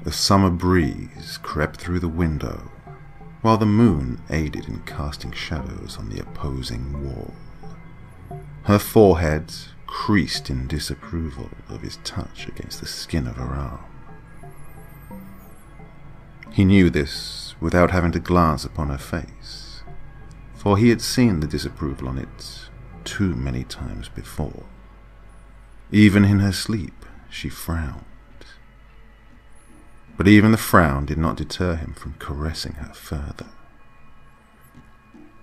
A summer breeze crept through the window, while the moon aided in casting shadows on the opposing wall. Her forehead creased in disapproval of his touch against the skin of her arm. He knew this without having to glance upon her face, for he had seen the disapproval on it too many times before. Even in her sleep, she frowned. But even the frown did not deter him from caressing her further.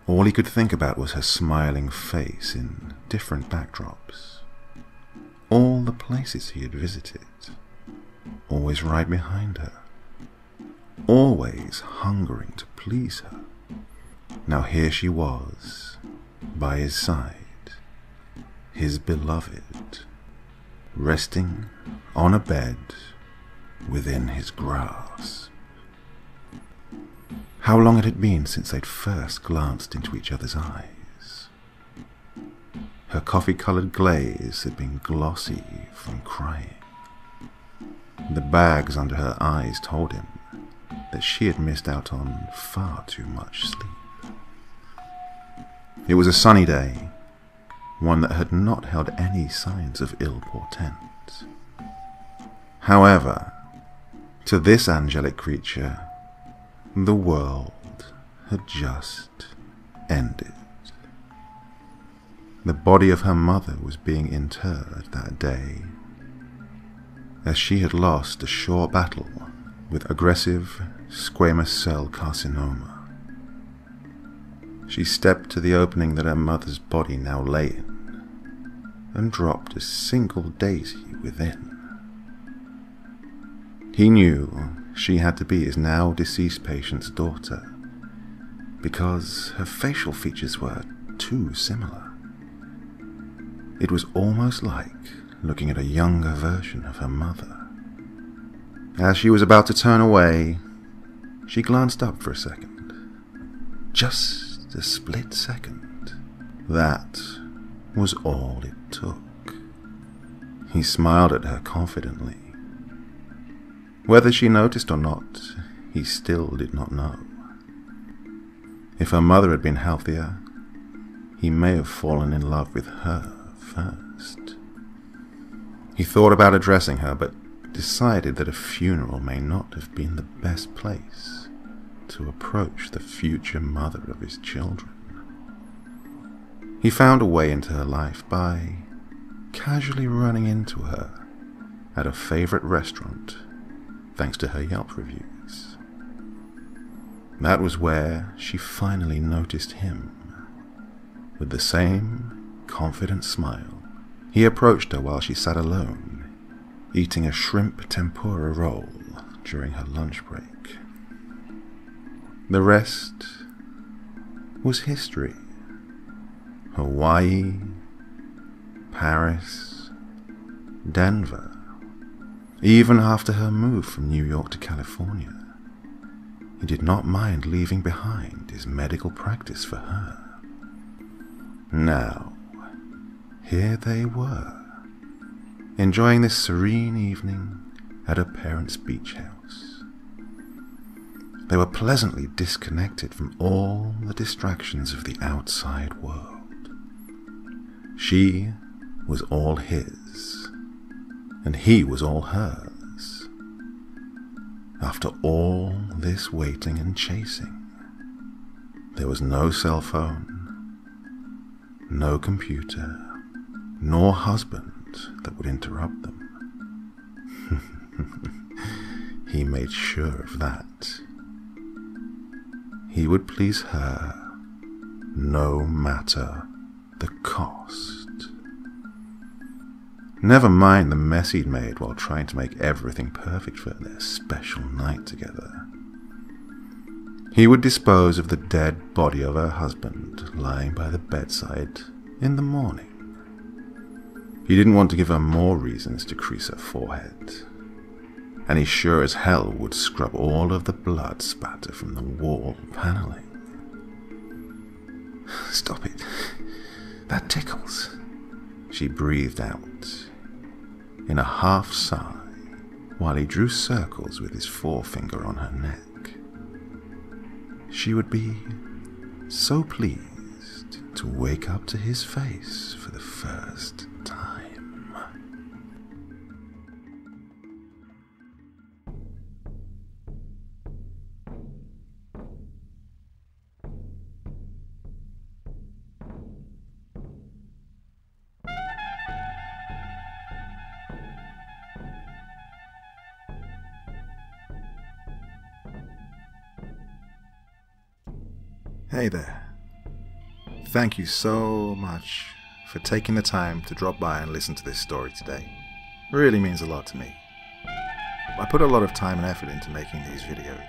All he could think about was her smiling face in different backdrops. All the places he had visited, always right behind her, always hungering to please her. Now here she was, by his side, his beloved, resting on a bed within his grasp. How long it had been since they'd first glanced into each other's eyes. Her coffee-coloured glaze had been glossy from crying. The bags under her eyes told him that she had missed out on far too much sleep. It was a sunny day, one that had not held any signs of ill portent. However, to this angelic creature, the world had just ended. The body of her mother was being interred that day, as she had lost a short battle with aggressive squamous cell carcinoma. She stepped to the opening that her mother's body now lay in, and dropped a single daisy within. He knew she had to be his now deceased patient's daughter, because her facial features were too similar. It was almost like looking at a younger version of her mother. As she was about to turn away, she glanced up for a second. Just a split second. That was all it took. He smiled at her confidently. Whether she noticed or not, he still did not know. If her mother had been healthier, he may have fallen in love with her first. He thought about addressing her, but decided that a funeral may not have been the best place to approach the future mother of his children. He found a way into her life by casually running into her at a favorite restaurant, thanks to her Yelp reviews. That was where she finally noticed him. With the same confident smile, he approached her while she sat alone, eating a shrimp tempura roll during her lunch break. The rest was history. Hawaii, Paris, Denver. Even after her move from New York to California, he did not mind leaving behind his medical practice for her. Now, here they were, enjoying this serene evening at her parents' beach house. They were pleasantly disconnected from all the distractions of the outside world. She was all his, and he was all hers. After all this waiting and chasing, there was no cell phone, no computer, nor husband that would interrupt them. He made sure of that. He would please her, no matter the cost. Never mind the mess he'd made while trying to make everything perfect for their special night together. He would dispose of the dead body of her husband lying by the bedside in the morning. He didn't want to give her more reasons to crease her forehead, and he sure as hell would scrub all of the blood spatter from the wall paneling. "Stop it. That tickles," she breathed out, in a half sigh, while he drew circles with his forefinger on her neck. She would be so pleased to wake up to his face for the first time. Hey there. Thank you so much for taking the time to drop by and listen to this story today. It really means a lot to me. I put a lot of time and effort into making these videos,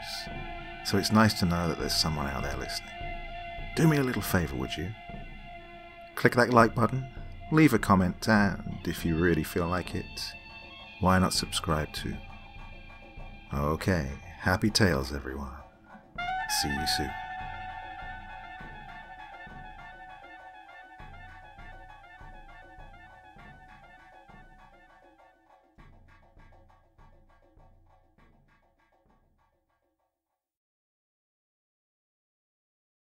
so it's nice to know that there's someone out there listening. Do me a little favor, would you? Click that like button, leave a comment, and if you really feel like it, why not subscribe too? Okay, happy tales everyone. See you soon.